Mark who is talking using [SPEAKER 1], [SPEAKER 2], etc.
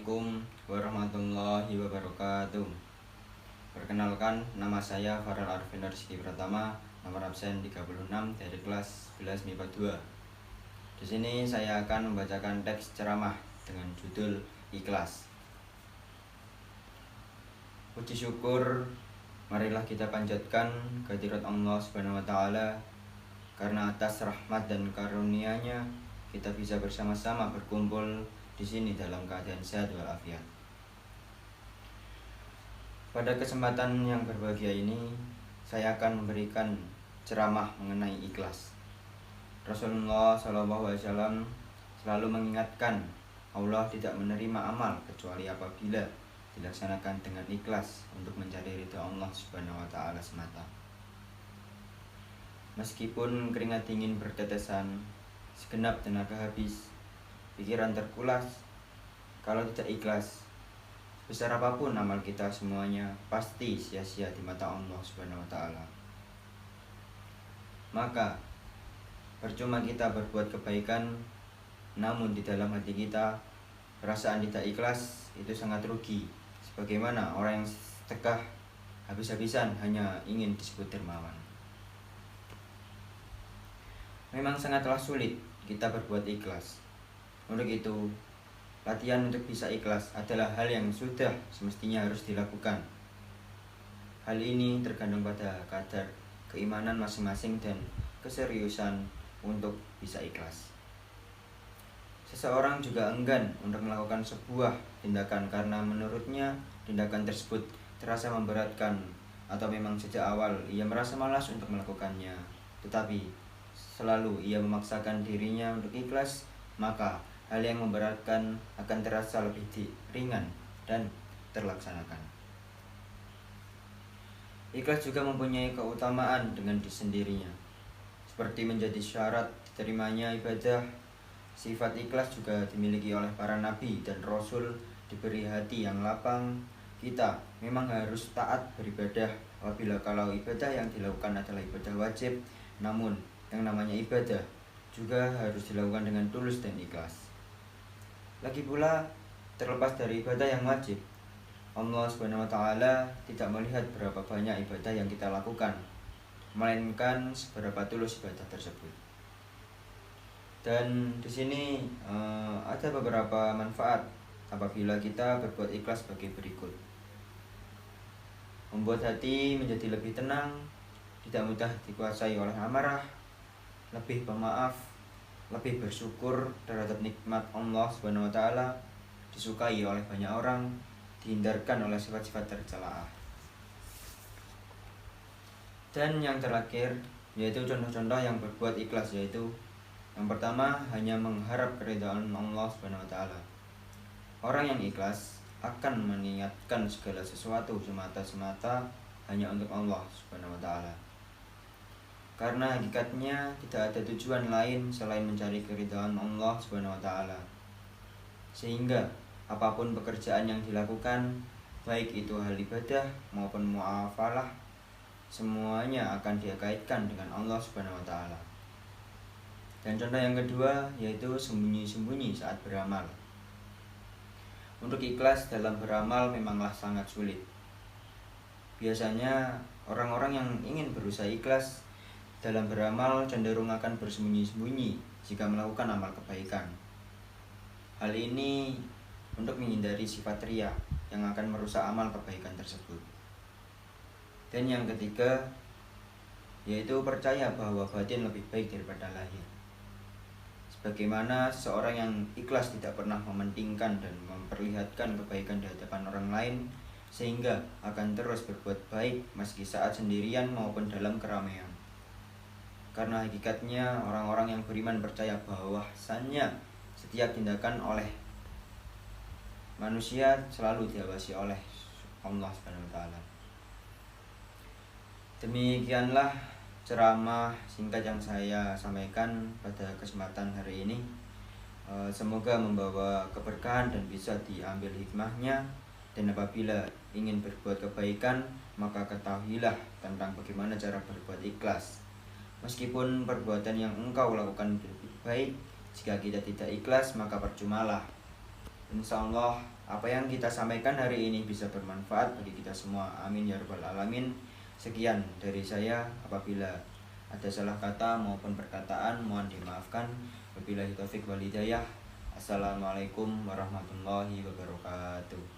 [SPEAKER 1] Assalamualaikum warahmatullahi wabarakatuh. Perkenalkan, nama saya Farel Arvin Rizky Pratama, nomor absen 36 dari kelas 11 MIPA 2. Di sini saya akan membacakan teks ceramah dengan judul Ikhlas. Puji syukur marilah kita panjatkan kehadirat Allah Subhanahu wa taala, karena atas rahmat dan karunia-Nya kita bisa bersama-sama berkumpul di sini dalam keadaan sehat walafiat. Pada kesempatan yang berbahagia ini, saya akan memberikan ceramah mengenai ikhlas. Rasulullah SAW selalu mengingatkan Allah tidak menerima amal kecuali apabila dilaksanakan dengan ikhlas untuk mencari ridha Allah Subhanahu wa taala semata. Meskipun keringat dingin bertetesan, segenap tenaga habis, pikiran terkulas, kalau tidak ikhlas, besar apapun amal kita semuanya pasti sia-sia di mata Allah Subhanahu wa taala. Maka percuma kita berbuat kebaikan, namun di dalam hati kita perasaan tidak ikhlas, itu sangat rugi. Sebagaimana orang yang sedekah habis-habisan hanya ingin disebut dermawan. Memang sangatlah sulit kita berbuat ikhlas. Untuk itu, latihan untuk bisa ikhlas adalah hal yang sudah semestinya harus dilakukan. Hal ini tergantung pada kadar keimanan masing-masing dan keseriusan untuk bisa ikhlas. Seseorang juga enggan untuk melakukan sebuah tindakan karena menurutnya tindakan tersebut terasa memberatkan, atau memang sejak awal ia merasa malas untuk melakukannya, tetapi selalu ia memaksakan dirinya untuk ikhlas, maka hal yang memberatkan akan terasa lebih ringan dan terlaksanakan. Ikhlas juga mempunyai keutamaan dengan sendirinya, seperti menjadi syarat diterimanya ibadah. Sifat ikhlas juga dimiliki oleh para nabi dan rasul. Diberi hati yang lapang, kita memang harus taat beribadah apabila kalau ibadah yang dilakukan adalah ibadah wajib, namun yang namanya ibadah juga harus dilakukan dengan tulus dan ikhlas. Lagi pula, terlepas dari ibadah yang wajib, Allah Subhanahu wa taala tidak melihat berapa banyak ibadah yang kita lakukan, melainkan seberapa tulus ibadah tersebut. Dan di sini ada beberapa manfaat apabila kita berbuat ikhlas sebagai berikut. Membuat hati menjadi lebih tenang, tidak mudah dikuasai oleh amarah, lebih pemaaf, lebih bersyukur terhadap nikmat Allah Subhanahu wa taala, disukai oleh banyak orang, dihindarkan oleh sifat-sifat tercela. Dan yang terakhir yaitu contoh-contoh yang berbuat ikhlas, yaitu yang pertama, hanya mengharap keridhaan Allah Subhanahu wa taala. Orang yang ikhlas akan meniatkan segala sesuatu semata-mata hanya untuk Allah Subhanahu wa taala. Karena hakikatnya tidak ada tujuan lain selain mencari keridhaan Allah Subhanahu wa taala. Sehingga apapun pekerjaan yang dilakukan, baik itu hal ibadah maupun muamalah, semuanya akan dikaitkan dengan Allah Subhanahu wa taala. Dan contoh yang kedua yaitu sembunyi-sembunyi saat beramal. Untuk ikhlas dalam beramal memanglah sangat sulit. Biasanya orang-orang yang ingin berusaha ikhlas dalam beramal cenderung akan bersembunyi-sembunyi jika melakukan amal kebaikan. Hal ini untuk menghindari sifat riya yang akan merusak amal kebaikan tersebut. Dan yang ketiga yaitu percaya bahwa batin lebih baik daripada lahir. Sebagaimana seseorang yang ikhlas tidak pernah mementingkan dan memperlihatkan kebaikan di hadapan orang lain, sehingga akan terus berbuat baik meski saat sendirian maupun dalam keramaian. Karena hakikatnya orang-orang yang beriman percaya bahwasannya setiap tindakan oleh manusia selalu diawasi oleh Allah Subhanahu wa taala. Demikianlah ceramah singkat yang saya sampaikan pada kesempatan hari ini. Semoga membawa keberkahan dan bisa diambil hikmahnya. Dan apabila ingin berbuat kebaikan, maka ketahuilah tentang bagaimana cara berbuat ikhlas. Meskipun perbuatan yang engkau lakukan lebih baik, jika kita tidak ikhlas maka percumalah. Insya Allah apa yang kita sampaikan hari ini bisa bermanfaat bagi kita semua. Amin ya rabbal alamin. Sekian dari saya. Apabila ada salah kata maupun perkataan mohon dimaafkan. Wabillahi taufik wal hidayah. Assalamualaikum warahmatullahi wabarakatuh.